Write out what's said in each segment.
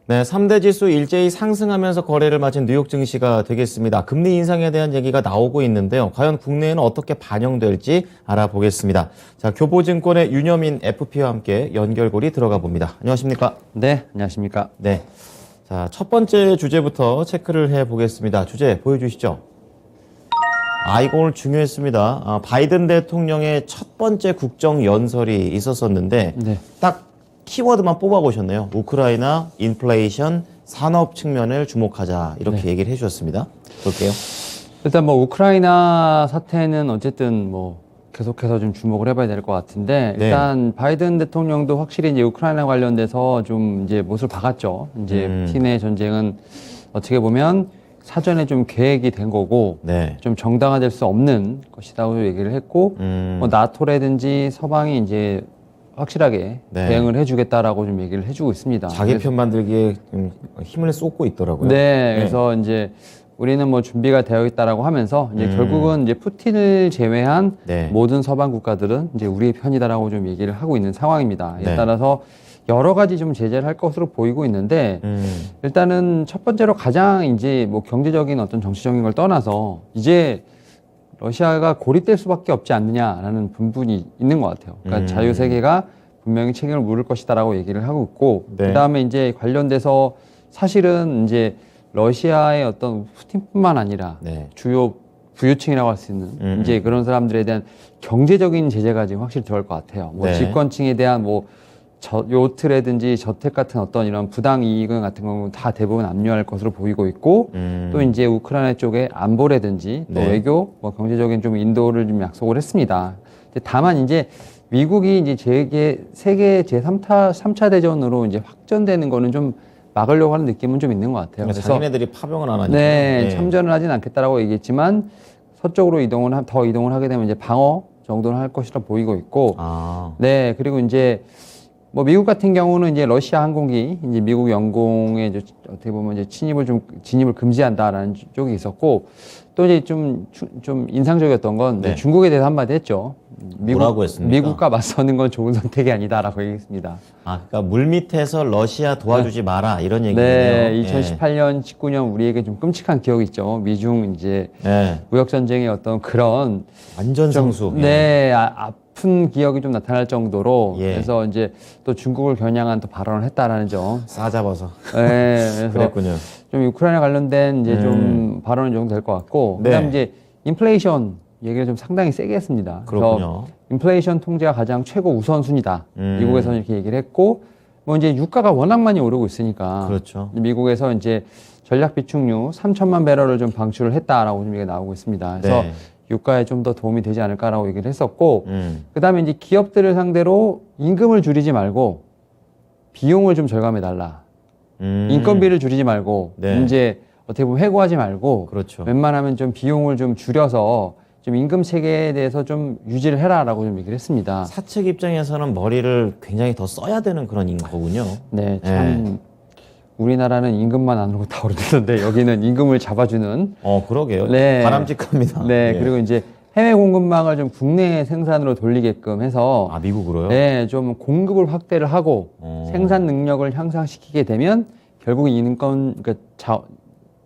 네, 3대 지수 일제히 상승하면서 거래를 마친 뉴욕 증시가 되겠습니다. 금리 인상에 대한 얘기가 나오고 있는데요. 과연 국내에는 어떻게 반영될지 알아보겠습니다. 자, 교보증권의 윤여민 FP와 함께 연결고리 들어가 봅니다. 안녕하십니까? 네, 안녕하십니까? 네. 자, 첫 번째 주제부터 체크를 해 보겠습니다. 주제 보여주시죠. 이거 오늘 중요했습니다. 바이든 대통령의 첫 번째 국정 연설이 있었었는데, 네. 딱 키워드만 뽑아보셨네요. 우크라이나, 인플레이션, 산업 측면을 주목하자. 이렇게 얘기를 해주셨습니다. 볼게요. 일단 뭐 우크라이나 사태는 어쨌든 뭐 계속해서 좀 주목을 해봐야 될 것 같은데 네. 일단 바이든 대통령도 확실히 이제 우크라이나 관련돼서 좀 이제 못을 박았죠. 이제 푸틴의 전쟁은 어떻게 보면 사전에 좀 계획이 된 거고 네. 좀 정당화될 수 없는 것이라고 얘기를 했고 뭐 나토라든지 서방이 이제 확실하게 네. 대응을 해주겠다라고 좀 얘기를 해주고 있습니다. 자기 편 만들기에 좀 힘을 쏟고 있더라고요. 네, 그래서 이제 우리는 뭐 준비가 되어 있다라고 하면서 이제 결국은 이제 푸틴을 제외한 네. 모든 서방 국가들은 이제 우리의 편이다라고 좀 얘기를 하고 있는 상황입니다. 이에 네. 따라서 여러 가지 좀 제재를 할 것으로 보이고 있는데 일단은 첫 번째로 가장 이제 뭐 경제적인 어떤 정치적인 걸 떠나서 이제 러시아가 고립될 수밖에 없지 않느냐라는 분분이 있는 것 같아요. 그러니까 자유 세계가 분명히 책임을 물을 것이다라고 얘기를 하고 있고, 네. 그다음에 이제 관련돼서 사실은 이제 러시아의 어떤 푸틴뿐만 아니라 네. 주요 부유층이라고 할 수 있는 이제 그런 사람들에 대한 경제적인 제재가 지금 확실히 들어갈 것 같아요. 뭐 네. 집권층에 대한 뭐 요트라든지 저택 같은 어떤 이런 부당 이익 같은 경우는 다 대부분 압류할 것으로 보이고 있고 또 이제 우크라이나 쪽에 안보라든지 또 네. 외교, 뭐 경제적인 좀 인도를 좀 약속을 했습니다. 다만 이제 미국이 이제 세계 제3차 대전으로 이제 확전되는 거는 좀 막으려고 하는 느낌은 좀 있는 것 같아요. 그래서 자기네들이 파병을 안 하니까. 네, 참전을 하진 않겠다라고 얘기했지만 서쪽으로 더 이동을 하게 되면 이제 방어 정도는 할 것이라 보이고 있고, 네, 그리고 이제 뭐 미국 같은 경우는 이제 러시아 항공기 이제 미국 영공에 이제 어떻게 보면 이제 진입을 금지한다라는 쪽이 있었고 또 이제 좀 인상적이었던 건 네. 중국에 대해서 한마디 했죠. 뭐라고 했습니까? 미국과 맞서는 건 좋은 선택이 아니다라고 얘기했습니다. 그러니까 물 밑에서 러시아 도와주지 마라 이런 얘기네요. 네, 2018년, 19년 우리에게 좀 끔찍한 기억이 있죠. 미중 이제 네. 무역 전쟁의 어떤 그런 완전 상수. 네, 아픈 기억이 좀 나타날 정도로 예. 그래서 이제 또 중국을 겨냥한 또 발언을 했다라는 점. 싸잡아서. 네, 그래서 그랬군요. 좀 우크라이나 관련된 이제 좀 발언이 정도 될 것 같고, 네. 그다음 이제 인플레이션 얘기를 좀 상당히 세게 했습니다. 그렇군요. 그래서 인플레이션 통제가 가장 최고 우선순위다. 미국에서는 이렇게 얘기를 했고, 뭐 이제 유가가 워낙 많이 오르고 있으니까, 그렇죠. 미국에서 이제 전략 비축유 3천만 배럴을 좀 방출을 했다라고 좀 얘기가 나오고 있습니다. 그래서 네. 유가에 좀 더 도움이 되지 않을까라고 얘기를 했었고, 그다음에 이제 기업들을 상대로 임금을 줄이지 말고 비용을 좀 절감해달라. 인건비를 줄이지 말고 네. 이제 어떻게 보면 해고하지 말고 그렇죠. 웬만하면 좀 비용을 좀 줄여서 좀 임금 체계에 대해서 좀 유지를 해라라고 좀 얘기를 했습니다. 사측 입장에서는 머리를 굉장히 더 써야 되는 그런 거군요. 네, 참 우리나라는 임금만 안 오르고 다 오르는데 여기는 임금을 잡아주는. 그러게요. 네. 바람직합니다. 네, 예. 그리고 이제 해외 공급망을 좀 국내 생산으로 돌리게끔 해서 미국으로요? 네, 좀 공급을 확대를 하고 생산 능력을 향상시키게 되면 결국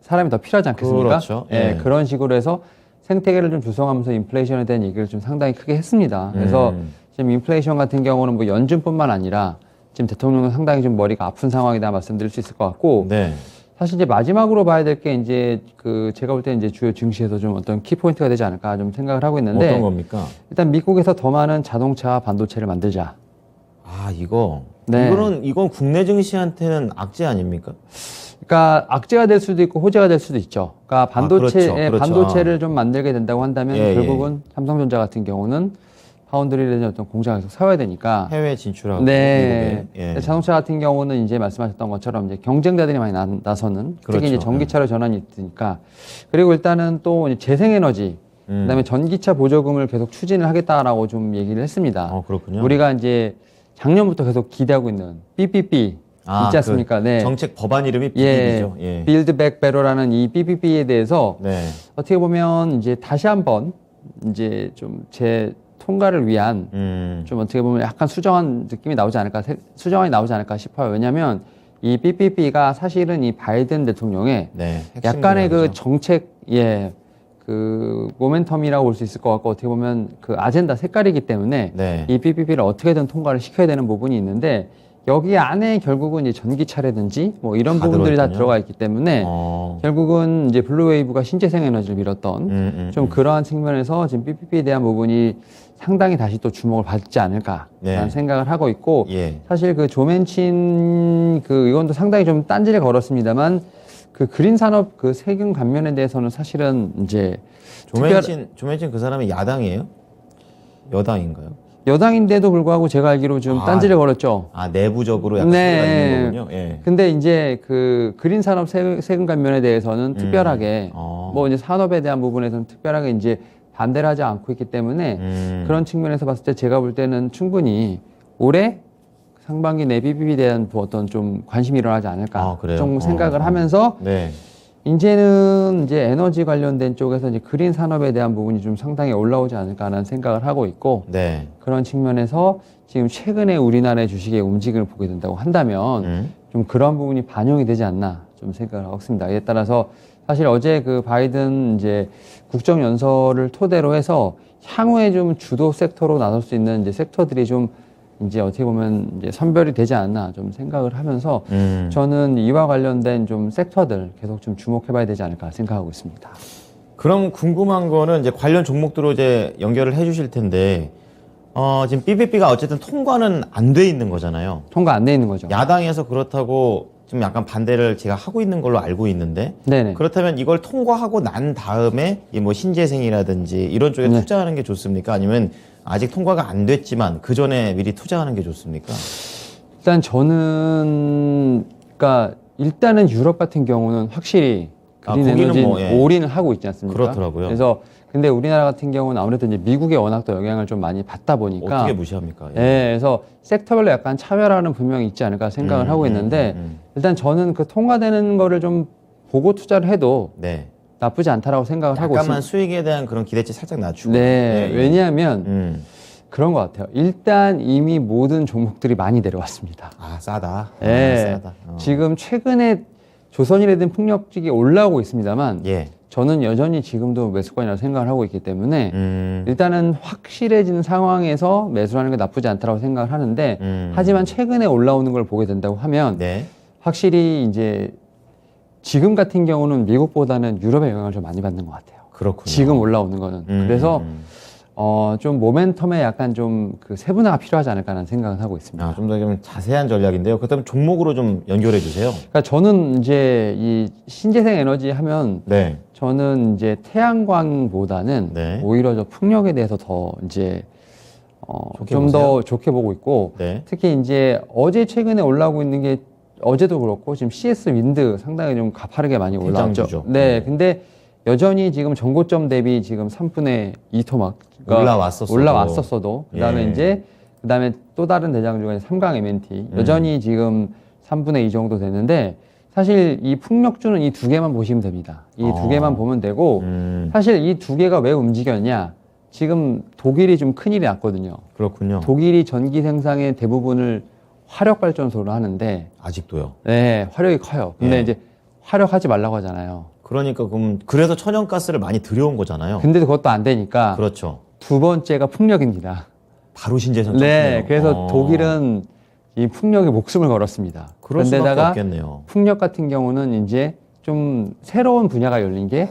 사람이 더 필요하지 않겠습니까? 그렇죠. 네, 예. 그런 식으로 해서 생태계를 좀 조성하면서 인플레이션에 대한 얘기를 좀 상당히 크게 했습니다. 그래서 지금 인플레이션 같은 경우는 뭐 연준뿐만 아니라 지금 대통령은 상당히 좀 머리가 아픈 상황이다 말씀드릴 수 있을 것 같고, 네. 사실 이제 마지막으로 봐야 될 게 이제 제가 볼 때 이제 주요 증시에서 좀 어떤 키포인트가 되지 않을까 좀 생각을 하고 있는데, 어떤 겁니까? 일단 미국에서 더 많은 자동차 반도체를 만들자. 네. 이건 국내 증시한테는 악재 아닙니까? 그러니까 악재가 될 수도 있고 호재가 될 수도 있죠. 그러니까 그렇죠. 반도체를 좀 만들게 된다고 한다면 결국은 삼성전자 같은 경우는 파운드리라든지 어떤 공장을 계속 세워야 되니까 해외 진출하고 네. 미국에. 예. 자동차 같은 경우는 이제 말씀하셨던 것처럼 이제 경쟁자들이 많이 나서는 그렇죠. 특히 이제 전기차로 전환이 있으니까, 그리고 일단은 또 이제 재생에너지 그다음에 전기차 보조금을 계속 추진을 하겠다라고 좀 얘기를 했습니다. 그렇군요. 우리가 이제 작년부터 계속 기대하고 있는 BBB 있지 않습니까? 네. 정책 법안 이름이 예, BBB죠. 예. 빌드 백 베러라는 이 BBB에 대해서 네. 어떻게 보면 이제 다시 한번 이제 좀 통과를 위한 좀 어떻게 보면 약간 수정안이 나오지 않을까 싶어요. 왜냐하면 이 PPP가 사실은 이 바이든 대통령의 네, 약간의 그 전략이죠. 정책, 그 모멘텀이라고 볼 수 있을 것 같고, 어떻게 보면 그 아젠다 색깔이기 때문에 네. 이 PPP를 어떻게든 통과를 시켜야 되는 부분이 있는데, 여기 안에 결국은 이제 전기차라든지 뭐 이런 다 부분들이 다 들어있군요. 들어가 있기 때문에 결국은 이제 블루웨이브가 신재생 에너지를 밀었던 좀 그러한 측면에서 지금 PPP에 대한 부분이 상당히 다시 또 주목을 받지 않을까라는 네. 생각을 하고 있고, 예. 사실 그 조맨친 그 의원도 상당히 좀 딴지를 걸었습니다만, 그 그린 산업 그 세금 감면에 대해서는 사실은 이제 조맨친 그 사람이 야당이에요? 여당인가요? 여당인데도 불구하고 제가 알기로 좀 딴지를 걸었죠. 내부적으로 약간 네. 소리가 있는 거군요. 예. 근데 이제 그 그린 산업 세금 감면에 대해서는 특별하게 뭐 이제 산업에 대한 부분에서는 특별하게 이제 반대를 하지 않고 있기 때문에 그런 측면에서 봤을 때 제가 볼 때는 충분히 올해 상반기 내 PPP에 대한 어떤 좀 관심이 일어나지 않을까 좀 생각을 하면서 네. 이제는 이제 에너지 관련된 쪽에서 이제 그린 산업에 대한 부분이 좀 상당히 올라오지 않을까라는 생각을 하고 있고, 네. 그런 측면에서 지금 최근에 우리나라의 주식의 움직임을 보게 된다고 한다면 좀 그런 부분이 반영이 되지 않나 좀 생각을 하고 있습니다. 이에 따라서 사실 어제 그 바이든 이제 국정연설을 토대로 해서 향후에 좀 주도 섹터로 나설 수 있는 이제 섹터들이 좀 이제 어떻게 보면 이제 선별이 되지 않나 좀 생각을 하면서 저는 이와 관련된 좀 섹터들 계속 좀 주목해봐야 되지 않을까 생각하고 있습니다. 그럼 궁금한 거는 이제 관련 종목들로 이제 연결을 해주실 텐데, 지금 PPP가 어쨌든 통과는 안 돼 있는 거잖아요. 통과 안 돼 있는 거죠. 야당에서 그렇다고 좀 약간 반대를 제가 하고 있는 걸로 알고 있는데, 네네. 그렇다면 이걸 통과하고 난 다음에 이 뭐 신재생이라든지 이런 쪽에 네. 투자하는 게 좋습니까? 아니면 아직 통과가 안 됐지만 그 전에 미리 투자하는 게 좋습니까? 일단 저는 그러니까 일단은 유럽 같은 경우는 확실히 그린 거기는 에너지 뭐, 예. 올인을 하고 있지 않습니까? 그렇더라고요. 그래서 근데 우리나라 같은 경우는 아무래도 이제 미국의 워낙 더 영향을 좀 많이 받다 보니까 어떻게 무시합니까? 예, 그래서 섹터별로 약간 차별화는 분명히 있지 않을까 생각을 하고 있는데 일단 저는 그 통과되는 거를 좀 보고 투자를 해도 네. 나쁘지 않다라고 생각을 하고 약간만 있습니다. 수익에 대한 그런 기대치 살짝 낮추고. 네, 예, 예. 왜냐하면 그런 것 같아요. 일단 이미 모든 종목들이 많이 내려왔습니다. 싸다. 예. 싸다. 지금 최근에 조선일에든 풍력직이 올라오고 있습니다만 예. 저는 여전히 지금도 매수권이라고 생각을 하고 있기 때문에 일단은 확실해진 상황에서 매수하는 게 나쁘지 않다고 생각을 하는데 하지만 최근에 올라오는 걸 보게 된다고 하면 네. 확실히 이제 지금 같은 경우는 미국보다는 유럽의 영향을 좀 많이 받는 것 같아요. 그렇군요. 지금 올라오는 거는. 그래서 좀 모멘텀에 약간 좀 그 세분화가 필요하지 않을까라는 생각을 하고 있습니다. 좀 더 좀 자세한 전략인데요. 그렇다면 종목으로 좀 연결해 주세요. 그러니까 저는 이제 이 신재생 에너지 하면 네. 저는 이제 태양광보다는 네. 오히려 저 풍력에 대해서 더 이제 좋게 좀 더 좋게 보고 있고 네. 특히 이제 어제 최근에 올라오고 있는 게 어제도 그렇고 지금 CS 윈드 상당히 좀 가파르게 많이 올라왔죠. 대장주죠. 네, 근데 여전히 지금 전고점 대비 지금 3분의 2토막 올라왔었어도 그다음에 예. 이제 그다음에 또 다른 대장주가 삼강 MNT 여전히 지금 3분의 2 정도 됐는데 사실 이 풍력주는 이 두 개만 보시면 됩니다. 이 두 개만 보면 되고 사실 이 두 개가 왜 움직였냐? 지금 독일이 좀 큰일이 났거든요. 그렇군요. 독일이 전기 생산의 대부분을 화력 발전소로 하는데 아직도요. 네, 화력이 커요. 근데 예. 이제 화력하지 말라고 하잖아요. 그러니까 그럼 그래서 천연가스를 많이 들여온 거잖아요. 근데 그것도 안 되니까 그렇죠. 두 번째가 풍력입니다. 바로 신재생. 네, 그래서 독일은 이 풍력에 목숨을 걸었습니다. 그럴 수밖에 그런데다가 없겠네요. 풍력 같은 경우는 이제 좀 새로운 분야가 열린 게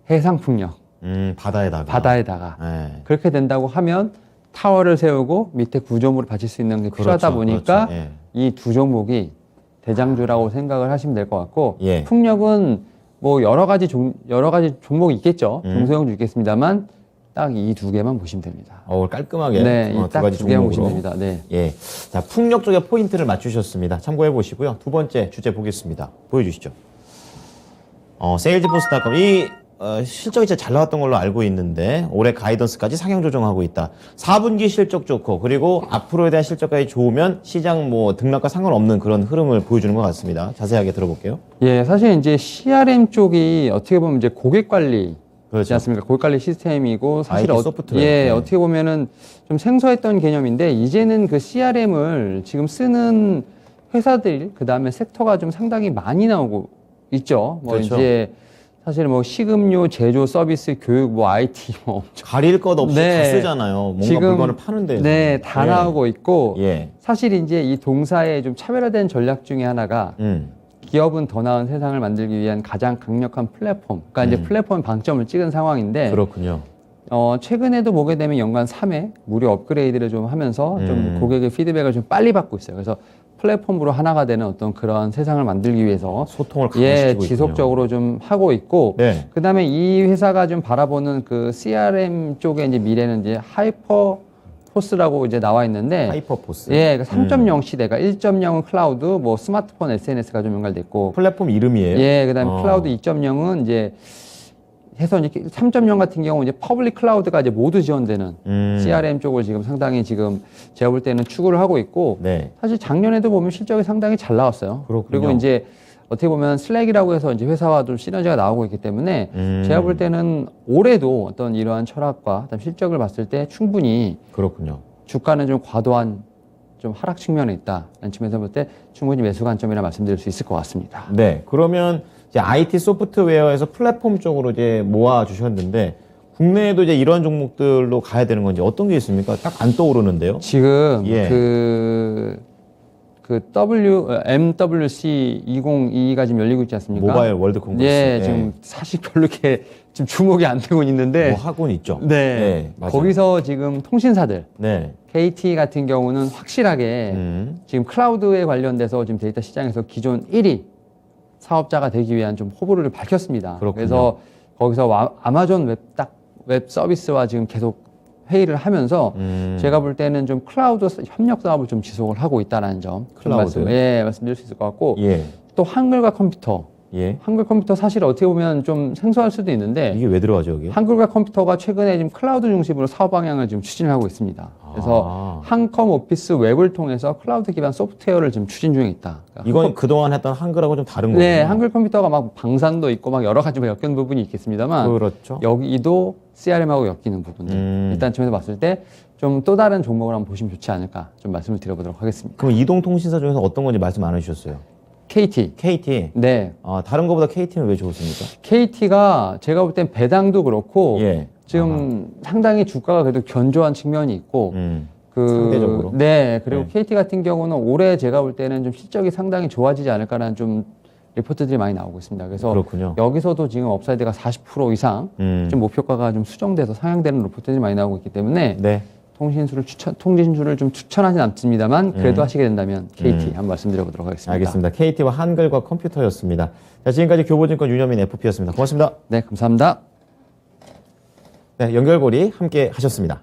해상 풍력, 바다에다가 네. 그렇게 된다고 하면 타워를 세우고 밑에 구조물을 받칠 수 있는 게 필요하다 보니까 그렇죠. 예. 이 두 종목이 대장주라고 생각을 하시면 될 것 같고 예. 풍력은 뭐 여러 가지 종목이 있겠죠. 중소형주 있겠습니다만 딱 이 두 개만 보시면 됩니다. 깔끔하게 네, 두 딱 가지 두 개만 종목으로. 보시면 됩니다. 네. 예. 자, 풍력 쪽에 포인트를 맞추셨습니다. 참고해 보시고요. 두 번째 주제 보겠습니다. 보여주시죠. 세일즈포스닷컴 실적이 진짜 잘 나왔던 걸로 알고 있는데 올해 가이던스까지 상향 조정하고 있다. 4분기 실적 좋고 그리고 앞으로에 대한 실적까지 좋으면 시장 뭐 등락과 상관없는 그런 흐름을 보여주는 것 같습니다. 자세하게 들어볼게요. 예, 사실 이제 CRM 쪽이 어떻게 보면 이제 고객 관리 그렇죠. 있지 않습니까? 고객 관리 시스템이고 사실 IT 소프트웨어. 예, 네. 어떻게 보면은 좀 생소했던 개념인데 이제는 그 CRM을 지금 쓰는 회사들 그다음에 섹터가 좀 상당히 많이 나오고 있죠. 뭐 그렇죠. 이제 사실 뭐 식음료, 제조, 서비스, 교육, 뭐 IT 뭐 가릴 것 없이 네. 다 쓰잖아요. 뭔가 지금 물건을 파는 데서. 네, 다 나오고 있고 예. 사실 이제 이 동사의 좀 차별화된 전략 중에 하나가 기업은 더 나은 세상을 만들기 위한 가장 강력한 플랫폼. 그러니까 이제 플랫폼 방점을 찍은 상황인데 그렇군요. 최근에도 보게 되면 연간 3회 무료 업그레이드를 좀 하면서 좀 고객의 피드백을 좀 빨리 받고 있어요. 그래서 플랫폼으로 하나가 되는 어떤 그런 세상을 만들기 위해서 소통을 강화시키고 지속적으로 좀 하고 있고 네. 그다음에 이 회사가 좀 바라보는 그 CRM 쪽의 이제 미래는 이제 하이퍼포스라고 이제 나와 있는데 하이퍼포스. 예, 3.0 시대가 1.0은 클라우드, 뭐 스마트폰 SNS가 좀 연결돼 있고 플랫폼 이름이에요? 예, 그다음에 클라우드 2.0은 이제 해서 이제 3.0 같은 경우 이제 퍼블릭 클라우드가 이제 모두 지원되는 CRM 쪽을 지금 상당히 지금 제가 볼 때는 추구를 하고 있고 네. 사실 작년에도 보면 실적이 상당히 잘 나왔어요. 그렇군요. 그리고 이제 어떻게 보면 슬랙이라고 해서 이제 회사와 좀 시너지가 나오고 있기 때문에 제가 볼 때는 올해도 어떤 이러한 철학과 그다음 실적을 봤을 때 충분히 그렇군요. 주가는 좀 과도한 좀 하락 측면에 있다라는 측면에서 볼 때 충분히 매수 관점이라 말씀드릴 수 있을 것 같습니다. 네. 그러면 이제 IT 소프트웨어에서 플랫폼 쪽으로 이제 모아 주셨는데 국내에도 이제 이런 종목들로 가야 되는 건지 어떤 게 있습니까? 딱 안 떠오르는데요. 지금 예. MWC 2022가 지금 열리고 있지 않습니까? 모바일 월드 콩그레스. 예, 지금 사실 별로 이렇게 지금 주목이 안 되고 있는데. 뭐 하고는 있죠. 네. 맞아요. 거기서 지금 통신사들, 네. KT 같은 경우는 확실하게 지금 클라우드에 관련돼서 지금 데이터 시장에서 기존 1위 사업자가 되기 위한 좀 포부를 밝혔습니다. 그렇군요. 그래서 거기서 아마존 웹 서비스와 지금 계속 회의를 하면서 제가 볼 때는 좀 클라우드 협력 사업을 좀 지속을 하고 있다는 점. 클라우드. 말씀드릴 수 있을 것 같고. 예. 또 한글과 컴퓨터. 예. 한글 컴퓨터 사실 어떻게 보면 좀 생소할 수도 있는데 이게 왜 들어가죠, 여기? 한글과 컴퓨터가 최근에 지금 클라우드 중심으로 사업 방향을 지금 추진을 하고 있습니다. 그래서 한컴 오피스 웹을 통해서 클라우드 기반 소프트웨어를 지금 추진 중에 있다. 그러니까 이건 그동안 했던 한글하고 좀 다른 거예요. 네, 한글 컴퓨터가 막 방산도 있고 막 여러 가지 엮인 부분이 있겠습니다만 그렇죠. 여기도 CRM하고 엮이는 부분들. 일단 점에서 봤을 때 좀 또 다른 종목을 한번 보시면 좋지 않을까 좀 말씀을 드려보도록 하겠습니다. 그럼 이동통신사 중에서 어떤 건지 말씀 안 해주셨어요? KT. KT. 네. 다른 거보다 KT는 왜 좋습니까? KT가 제가 볼 땐 배당도 그렇고 예. 지금 상당히 주가가 그래도 견조한 측면이 있고 상대적으로. 네. 그리고 네. KT 같은 경우는 올해 제가 볼 때는 좀 실적이 상당히 좋아지지 않을까라는 좀 리포트들이 많이 나오고 있습니다. 그래서 그렇군요. 여기서도 지금 업사이드가 40% 이상 좀 목표가가 좀 수정돼서 상향되는 리포트들이 많이 나오고 있기 때문에 네. 통신주를 좀 추천하진 않습니다만 그래도 하시게 된다면 KT 한번 말씀드려보도록 하겠습니다. 알겠습니다. KT와 한글과 컴퓨터였습니다. 자, 지금까지 교보증권 윤여민 FP였습니다. 고맙습니다. 네, 감사합니다. 네, 연결고리 함께 하셨습니다.